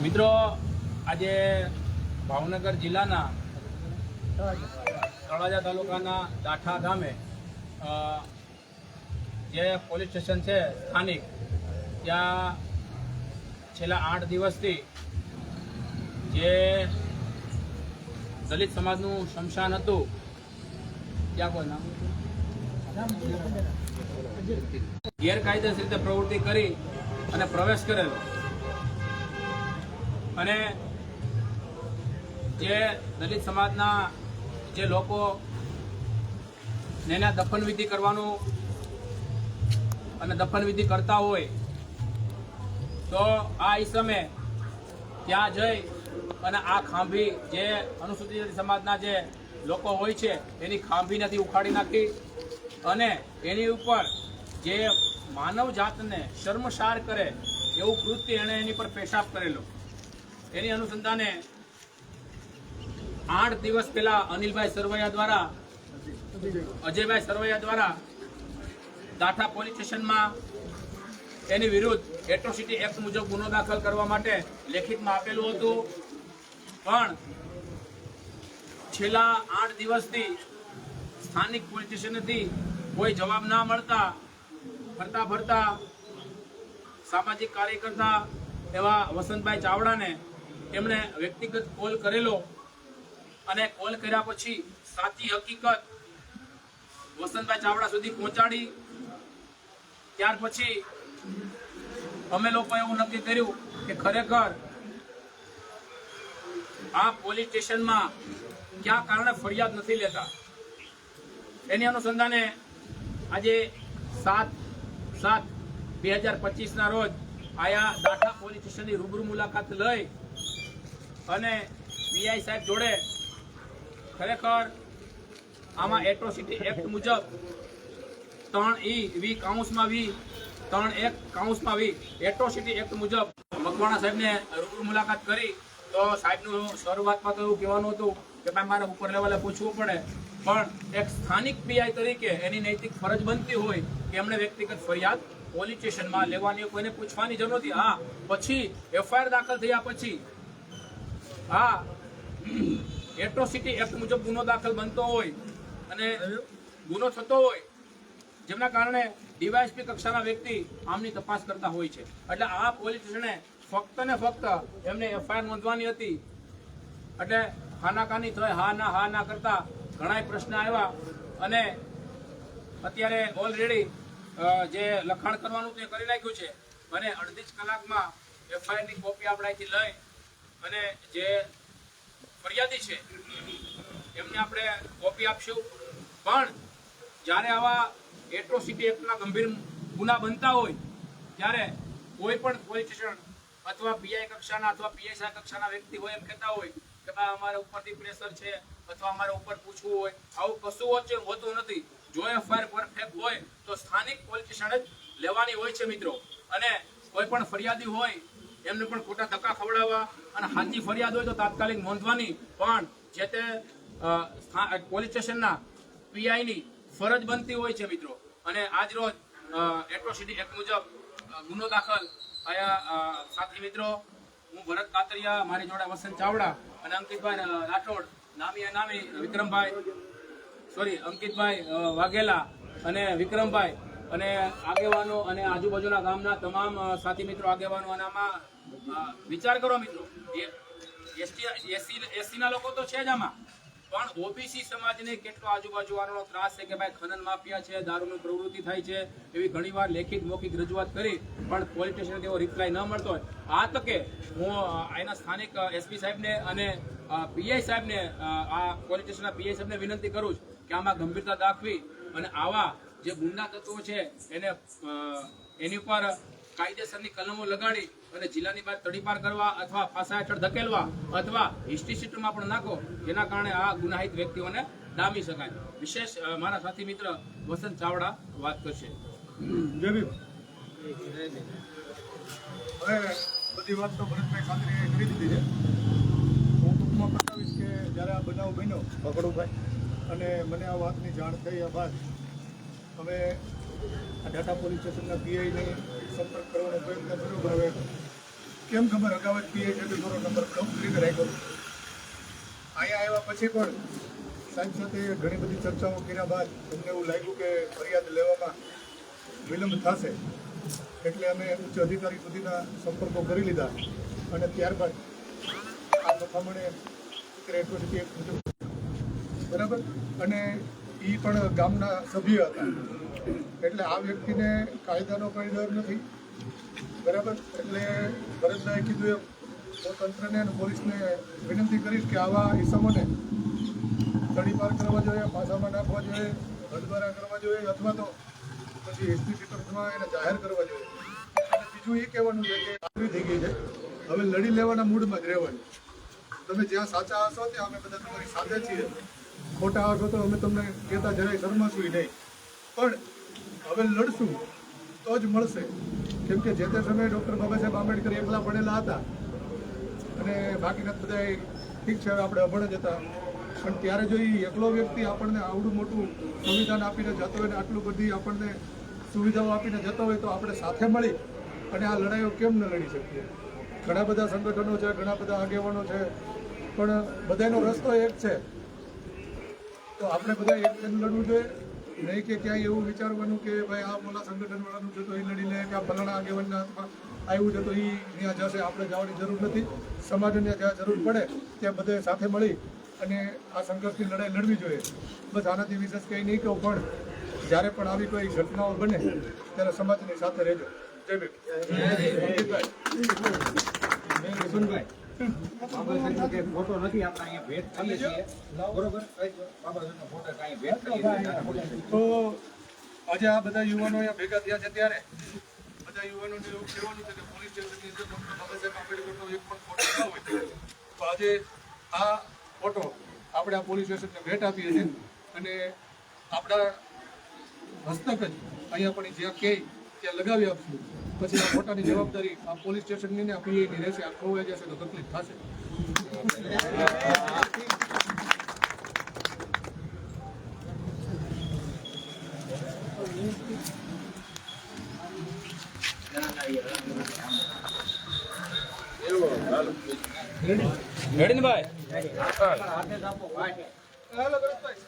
મિત્રો, આજે ભાવનગર જિલ્લાના તળાજા તાલુકાના દાઠા ગામે જે પોલીસ સ્ટેશન છે સ્થાનિક, ત્યાં છેલ્લા 8 દિવસથી જે દલિત સમાજનું શમશાન હતું ત્યાં કોઈ નામ ગેરકાયદેસર રીતે પ્રવૃત્તિ કરી અને પ્રવેશ કરેલો અને જે દલિત સમાજના જે લોકો એના દફનવિધિ કરવાનું અને દફનવિધિ કરતા હોય તો આ ઈસમે ત્યાં જઈ અને આ ખાંભી જે અનુસૂચિત સમાજના જે લોકો હોય છે એની ખાંભી નથી ઉખાડી નાખી અને એની ઉપર જે માનવ જાતને શર્મસાર કરે એવું કૃત્ય એણે એની પર પેશાબ કરેલો. એની અનુસંધાને 8 દિવસ પહેલા અનિલભાઈ સરવૈયા દ્વારા, અજયભાઈ સરવૈયા દ્વારા દાઠા પોલીસ સ્ટેશનમાં એની વિરુદ્ધ એટ્રોસિટી એક્ટ મુજબ ગુનો દાખલ કરવા માટે લેખિતમાં આપેલું હતું. પણ છેલ્લા 8 દિવસથી સ્થાનિક પોલીસ સ્ટેશનથી કોઈ જવાબ ના મળતા ફરતા ફરતા સામાજિક કાર્યકર્તા એવા વસંતભાઈ ચાવડાને એમણે વ્યક્તિગત કોલ કરેલો અને કોલ કર્યા પછી સાચી હકીકત વસંતભાઈ ચાવડા સુધી પહોંચાડી. ત્યાર પછી અમે લોકો એવું નક્કી કર્યું કે ખરેખર આ પોલીસ સ્ટેશનમાં ક્યાં કારણે ફરિયાદ નથી લેતા. એની અનુસંધાને આજે 7/7/2025 રોજ આયા દાઠા પોલીસ સ્ટેશનની રૂબરૂ મુલાકાત લઈ અને પીઆઈ સાહેબ જોડે ખરેખર આમાં એટ્રોસિટી એક્ટ મુજબ 3E(V)(V)(3)(1)(V) એટ્રોસિટી એક્ટ મુજબ મકવાણા સાહેબને રૂબરૂ મુલાકાત કરી તો સાહેબનું શરૂઆતમાં તો એવું કહેવાનું હતું કે ભાઈ મારે ઉપર લેવલે પૂછવું પડે, પણ એક સ્થાનિક પીઆઈ તરીકે એની નૈતિક ફરજ બનતી હોય કે એમણે વ્યક્તિગત ફરિયાદ પોલીસ સ્ટેશનમાં લેવાની, કોઈને પૂછવાની જરૂર નથી. હા, પછી એફઆઈઆર દાખલ થયા પછી હા એટ્રોસિટી એક્ટ મુજબ ગુનો દાખલ બનતો હોય અને ગુનો થતો હોય જેમના કારણે ડીવાયએસપી કક્ષાના વ્યક્તિ આમની તપાસ કરતા હોય છે. એટલે આ પોલીસ સ્ટેશને ફક્ત ને ફક્ત એમને એફઆઈઆર નોંધવાની હતી. એટલે ખાનાકાની થઈ હા ના કરતા ઘણા પ્રશ્ન આવ્યા અને અત્યારે ઓલરેડી જે લખાણ કરવાનું તે કરી નાખ્યું છે અને અડધી જ કલાકમાં એફઆઈઆરની કોપી આપણે અહીંથી લઈ અને જે ફરિયાદી છે એમને આપણે કોપી આપશું. પણ જ્યારે આવા એટ્રોસિટી એક્ટના ગંભીર ગુના બનતા હોય ત્યારે કોઈ પણ પોલીસ સ્ટેશન અથવા પીઆઈ કક્ષાના અથવા પીએસઆઈ કક્ષાના વ્યક્તિ હોય એમ કહેતા હોય કે ભાઈ અમારે ઉપરથી પ્રેશર છે અથવા અમારે ઉપર પૂછવું હોય, આવું કશું હોતું નથી. જો એફઆઈઆર પરફેક્ટ હોય તો સ્થાનિક પોલીસ સ્ટેશન જ લેવાની હોય છે મિત્રો. અને કોઈ પણ ફરિયાદી હોય એમને પણ ખોટા ધક્કા ખવડાવવા અને સાચી ફરિયાદ હોય તો તાત્કાલિક નોંધવાની પણ જે તે પોલીસ સ્ટેશનના પીઆઈની ફરજ બનતી હોય છે મિત્રો. અને આજ રોજ એટ્રોસિટી એક્ટ મુજબ ગુનો દાખલ આયા સાથી મિત્રો, હું ભરત કાતરિયા, મારી જોડે વસંત ચાવડા અને અંકિતભાઈ રાઠોડ, નામી અંકિતભાઈ વાઘેલા અને વિક્રમભાઈ અને આગેવાનો અને આજુબાજુના ગામના તમામ સાથી મિત્રો આગેવાનો. અને આમાં વિચાર કરો મિત્રો, એસસીના લોકો તો છે જ આમાં, પણ ઓબીસી સમાજને કેટલો આજુબાજુ વાળાનો ત્રાસ છે કે ભાઈ ખનન માફિયા છે, દારૂની પ્રવૃત્તિ થાય છે, એવી ઘણીવાર લેખિત મૌખિક રજૂઆત કરી પણ પોલીસ સ્ટેશન તેવો રિપ્લાય ન મળતો હોય. આ તકે હું એના સ્થાનિક એસપી સાહેબને અને પીઆઈ સાહેબને, આ પોલીસ સ્ટેશનના પીઆઈ સાહેબને વિનંતી કરું છું કે આમાં ગંભીરતા દાખવી અને આવા જે ગુંડા તત્વો છે એને એની ઉપર કાયદેસરની કલમો લગાડી અને જિલ્લાની બહાર તડીપાર કરવા અથવા ફાંસા હેઠળ ધકેલવા અથવા હિસ્ટ્રી શીટમાં પણ નાખો, જેના કારણે આ ગુનાહિત વ્યક્તિઓને ડામી શકાય. વિશેષ મારા સાથી મિત્ર વસંત ચાવડા વાત કરશે. હવે બધી વાત તો ભરતભાઈ ખાતરીએ કરી દીધી છે. હું ટૂંકમાં બતાવીશ કે જ્યારે આ બનાવ બન્યો પકડુભાઈ અને મને આ વાતની જાણ થઈ આ બાદ અમે આ ટાટા પોલીસ સ્ટેશનના પીઆઈને સંપર્ક કરવાનો પ્રયત્ન કર્યો. પણ હવે કેમ ખબર અગાઉ જ પીઆઈ સાથે મારો નંબર બ્લોક કરીને રાખ્યો. અહીંયા આવ્યા પછી પણ સાહેબ સાથે ઘણી બધી ચર્ચાઓ કર્યા બાદ અમને એવું લાગ્યું કે ફરિયાદ લેવામાં વિલંબ થશે, એટલે અમે ઉચ્ચ અધિકારી સુધીના સંપર્કો કરી લીધા અને ત્યારબાદ આ મથામણે એટ્રોસિટી એક્ટ મુજબ બરાબર, અને એ પણ ગામના સભ્ય હતા, એટલે આ વ્યક્તિને કાયદાનો કંઈ ડર નથી બરાબર. એટલે ભરતભાઈએ કીધું એમ હું તંત્રને અને પોલીસને વિનંતી કરીશ કે આવા ઇસમોને તડીપાર કરવા જોઈએ, પાસામાં નાખવા જોઈએ, હદબારા કરવા જોઈએ, અથવા તો પછી હિસ્ટ્રી શીટર્સમાં એને જાહેર કરવા જોઈએ. અને બીજું એ કહેવાનું છે કે આખરી થઈ ગઈ છે, હવે લડી લેવાના મૂડમાં જ રહેવાનું. તમે જ્યાં સાચા હશો ત્યાં અમે બધા તમારી સાથે છીએ, ખોટા હશો તો અમે તમને કહેતા જરાય શરમાશું નહીં, પણ હવે લડશું તો જ મળશે. કેમ કે જે તે સમયે ડૉક્ટર બાબા સાહેબ આંબેડકર એકલા પડેલા હતા અને બાકીના બધા ઠીક છે આપણે અભણ જ હતા, પણ ત્યારે જો એ એકલો વ્યક્તિ આપણને આવડું મોટું સંવિધાન આપીને જતો હોય ને આટલું બધી આપણને સુવિધાઓ આપીને જતો હોય તો આપણે સાથે મળી અને આ લડાઈઓ કેમ ન લડી શકીએ. ઘણા બધા સંગઠનો છે, ઘણા બધા આગેવાનો છે, પણ બધાનો રસ્તો એક છે. તો આપણે બધા એક થઈને લડવું જોઈએ, નહીં કે ક્યાંય એવું વિચારવાનું કે ભાઈ આ મોલા સંગઠનવાળાનું છે તો એ લડી લે, કે આ ફલાણા આગેવાનના હાથમાં આવ્યું છે તો એ ત્યાં જશે, આપણે જવાની જરૂર નથી. સમાજને જ્યાં જરૂર પડે ત્યાં બધે સાથે મળી અને આ સંઘર્ષની લડાઈ લડવી જોઈએ. બસ આનાથી વિશેષ કંઈ નહીં કહું, પણ જ્યારે પણ આવી કોઈ ઘટનાઓ બને ત્યારે સમાજની સાથે રહેજો. જય ભીમ. ફોટો નથી આપણે અહીંયા ભેટ કરીએ છીએ બરોબર, બાબા સાહેબનો ફોટો અહીંયા ભેટ કરીએ છીએ. તો આજે આ બધા યુવાનો અહીંયા ભેગા થયા છે ત્યારે બધા યુવાનોને એવું કહેવાનું છે કે પોલીસ સ્ટેશનની અંદર ડૉક્ટર બાબા સાહેબ આંબેડકરનો એક પણ ફોટો ન હોય. તો આજે આ ફોટો આપણે આ પોલીસ સ્ટેશનને ભેટ આપીએ છીએ અને આપણા હસ્તક જ અહીંયા પણ જ્યાં કહે ત્યાં લગાવી આપશું. પછી આ ફોટાની જવાબદારી આ પોલીસ સ્ટેશનની ને આ પીઆઈની રહેશે. આ ખોવાઈ જશે તો તકલીફ થશે. રેડી ને ભાઈ? હાથે જ આપો ભાઈ. હાલો ભરતભાઈ.